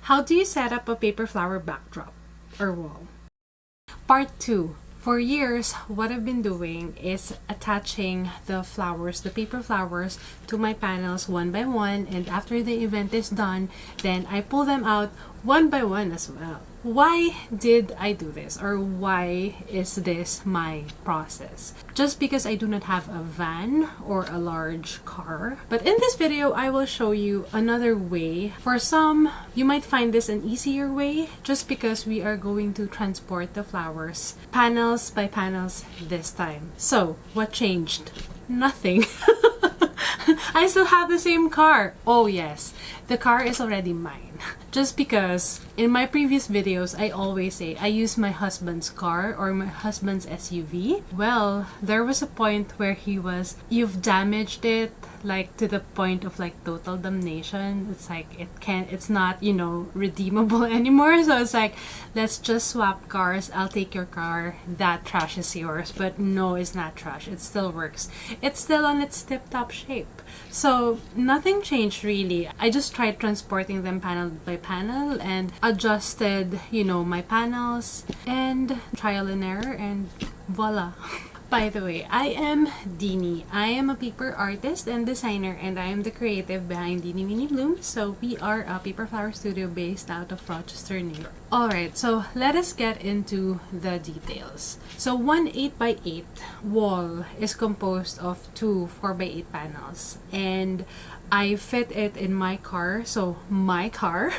How do you set up a paper flower backdrop or wall? Part 2. For years, what I've been doing is attaching the flowers, the paper flowers, to my panels one by one, and after the event is done, then I pull them out one by one as well. Why did I do this, or why is this my process? Just because I do not have a van or a large car. But in this video, I will show you another way. For some, you might find this an easier way, just because we are going to transport the flowers panels by panels this time. So, what changed? Nothing. I still have the same car. Oh yes, the car is already mine. Just because in my previous videos, I always say I use my husband's car or my husband's SUV. Well, there was a point where he was, you've damaged it, like to the point of like total damnation. It's like it's not, you know, redeemable anymore. So it's like, let's just swap cars. I'll take your car. That trash is yours. But no, it's not trash. It still works. It's still on its tip-top shape. So nothing changed really. I just tried transporting them panel by panel and adjusted, you know, my panels and trial and error, and voila. By the way, I am Dini. I am a paper artist and designer, and I am the creative behind Dini Mini Bloom. So we are a paper flower studio based out of Rochester, New York. Alright, so let us get into the details. So one 8x8 wall is composed of two 4x8 panels, and I fit it in my car. So my car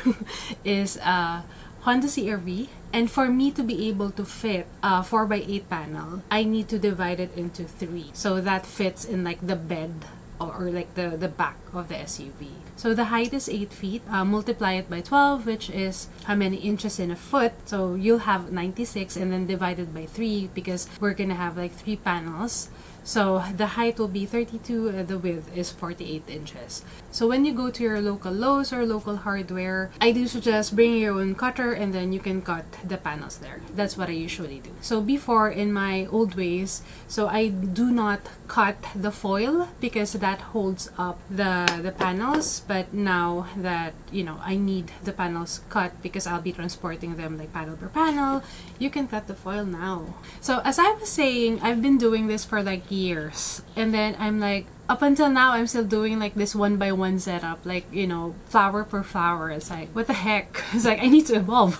is a Honda CR-V, and for me to be able to fit a 4x8 panel, I need to divide it into 3. So that fits in like the bed or like the back of the SUV. So the height is 8 feet. Multiply it by 12, which is how many inches in a foot. So you'll have 96, and then divided by 3 because we're gonna have like 3 panels. So the height will be 32, the width is 48 inches. So when you go to your local Lowe's or local hardware, I do suggest bringing your own cutter, and then you can cut the panels there. That's what I usually do. So before, in my old ways, so I do not cut the foil because that holds up the panels. But now that, you know, I need the panels cut because I'll be transporting them like panel per panel, you can cut the foil now. So as I was saying, I've been doing this for like years, and then I'm like, up until now, I'm still doing like this one by one setup, like, you know, flower per flower. It's like, what the heck? It's like, I need to evolve.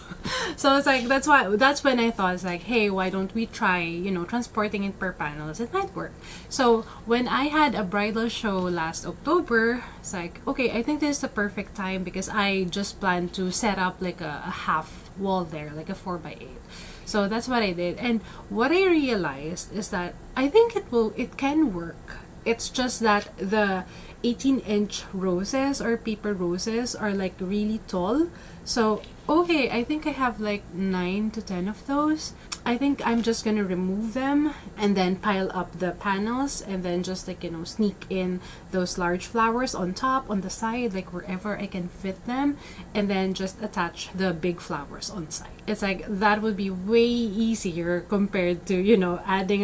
So it's like, that's when I thought, it's like, hey, why don't we try, you know, transporting it per panels? It might work. So when I had a bridal show last October, it's like, okay, I think this is the perfect time because I just planned to set up like a half wall there, like a 4x8. So that's what I did. And what I realized is that I think it can work. It's just that the 18-inch roses or paper roses are like really tall. So, okay, I think I have like 9 to 10 of those. I think I'm just gonna remove them and then pile up the panels, and then just like, you know, sneak in those large flowers on top, on the side, like wherever I can fit them, and then just attach the big flowers on side. It's like, that would be way easier compared to, you know, adding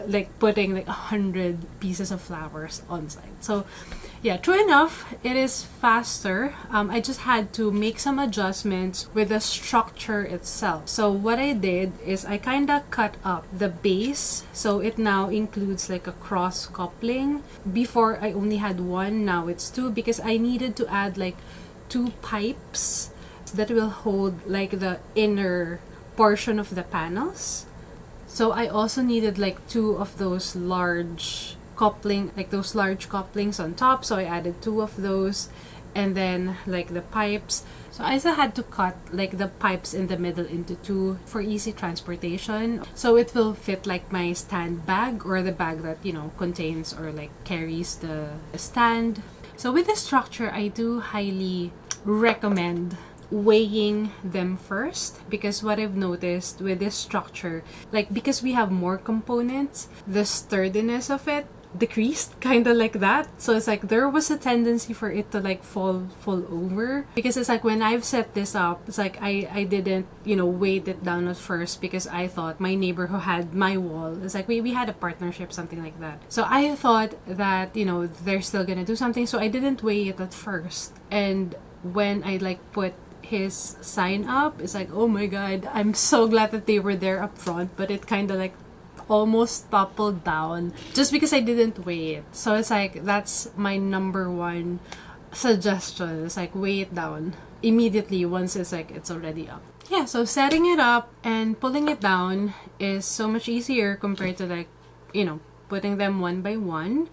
like putting like 100 pieces of flowers on side. So yeah, true enough, it is faster. I just had to make some adjustments with the structure itself. So what I did is I kind of cut up the base, so it now includes like a cross coupling. Before I only had one, now it's 2, because I needed to add like 2 pipes that will hold like the inner portion of the panels. So I also needed like 2 of those large coupling, like those large couplings on top. So I added 2 of those, and then like the pipes. So I also had to cut like the pipes in the middle into 2 for easy transportation. So it will fit like my stand bag, or the bag that, you know, contains or like carries the stand. So with this structure, I do highly recommend weighing them first, because what I've noticed with this structure, like because we have more components, the sturdiness of it decreased, kind of like that. So it's like there was a tendency for it to like fall over, because it's like when I've set this up, it's like I didn't, you know, weight it down at first, because I thought my neighbor who had my wall, it's like we had a partnership, something like that. So I thought that, you know, they're still gonna do something, so I didn't weigh it at first. And when I like put his sign up. It's like, oh my god, I'm so glad that they were there up front, but it kind of like almost toppled down just because I didn't weigh it. So it's like, that's my number one suggestion. It's like, weigh it down immediately once it's like it's already up. Yeah, so setting it up and pulling it down is so much easier compared to like, you know, putting them one by one.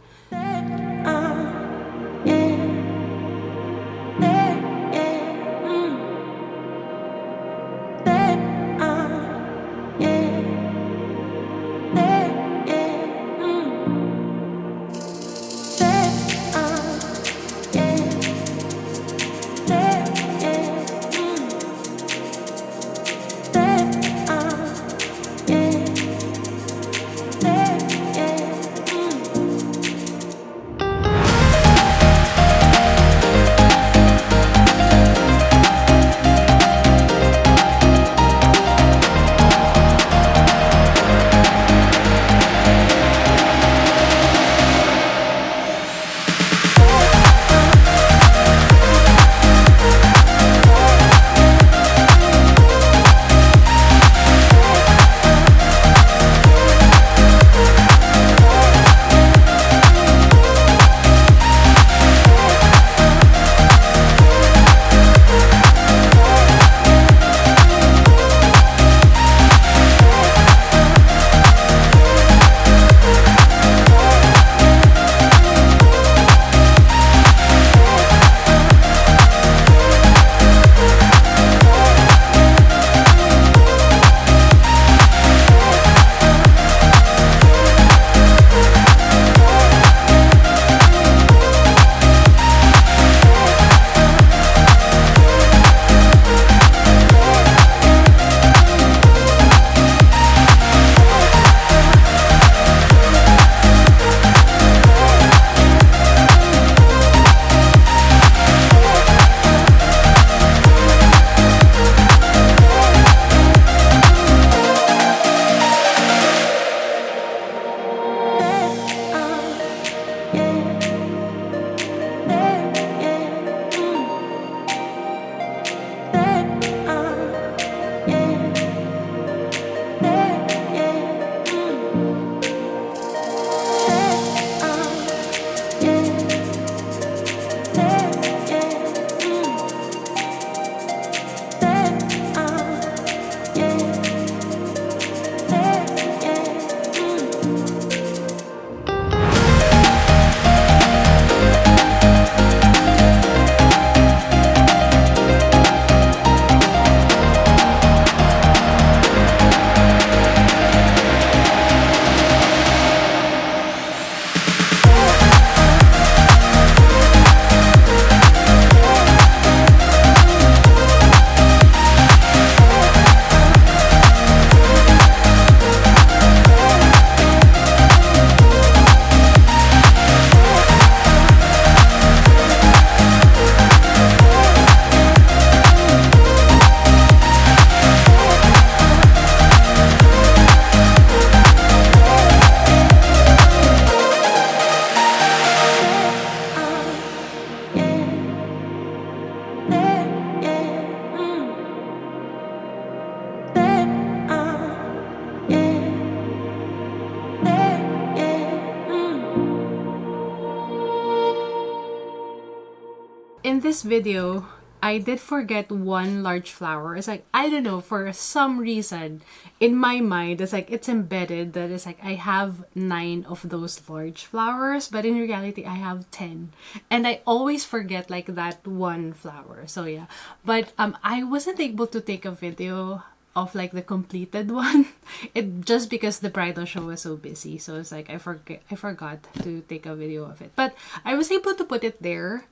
In this video, I did forget one large flower. It's like, I don't know, for some reason, in my mind, it's like, it's embedded that it's like, I have 9 of those large flowers, but in reality, I have 10. And I always forget like that one flower. So yeah, but I wasn't able to take a video of like the completed one, it just because the bridal show was so busy. So it's like, I forgot to take a video of it, but I was able to put it there.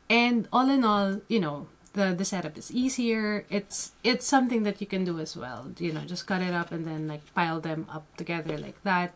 And all in all, you know, the setup is easier. It's something that you can do as well. You know, just cut it up and then like pile them up together like that.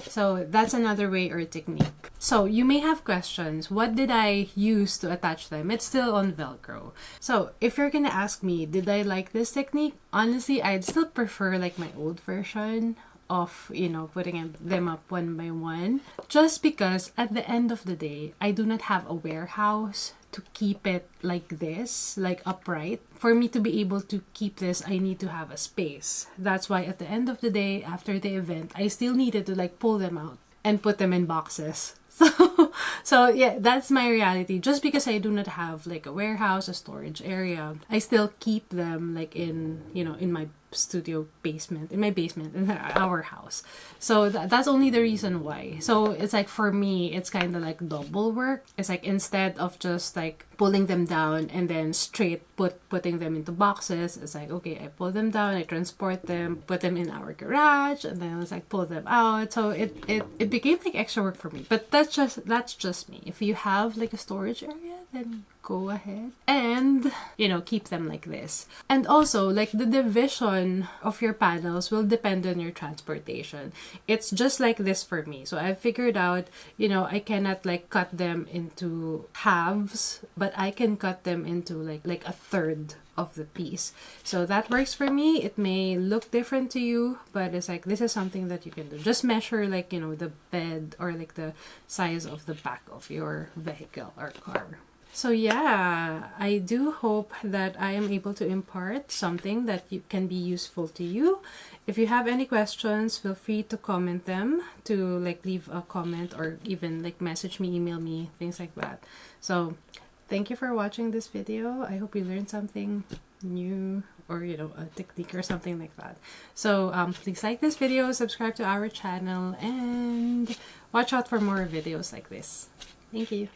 So that's another way or technique. So you may have questions. What did I use to attach them? It's still on Velcro. So if you're gonna ask me, did I like this technique? Honestly, I'd still prefer like my old version of, you know, putting them up one by one, just because at the end of the day, I do not have a warehouse to keep it like this, like upright. For me to be able to keep this, I need to have a space. That's why at the end of the day, after the event, I still needed to like pull them out and put them in boxes. So yeah, that's my reality. Just because I do not have like a warehouse, a storage area, I still keep them like in, you know, in my studio basement, in my basement, in our house. So that's only the reason why. So it's like, for me, it's kind of like double work. It's like, instead of just like pulling them down and then straight putting them into boxes, it's like, okay, I pull them down, I transport them, put them in our garage, and then it's like pull them out. So it became like extra work for me. But that's just me. If you have like a storage area, then go ahead and, you know, keep them like this. And also, like, the division of your panels will depend on your transportation. It's just like this for me. So I figured out, you know, I cannot like cut them into halves, but I can cut them into like a third of the piece. So that works for me. It may look different to you, but it's like, this is something that you can do. Just measure like, you know, the bed or like the size of the back of your vehicle or car. So yeah, I do hope that I am able to impart something that can be useful to you. If you have any questions, feel free to comment them, to like leave a comment, or even like message me, email me, things like that. So thank you for watching this video. I hope you learned something new, or, you know, a technique or something like that. So please like this video, subscribe to our channel, and watch out for more videos like this. Thank you.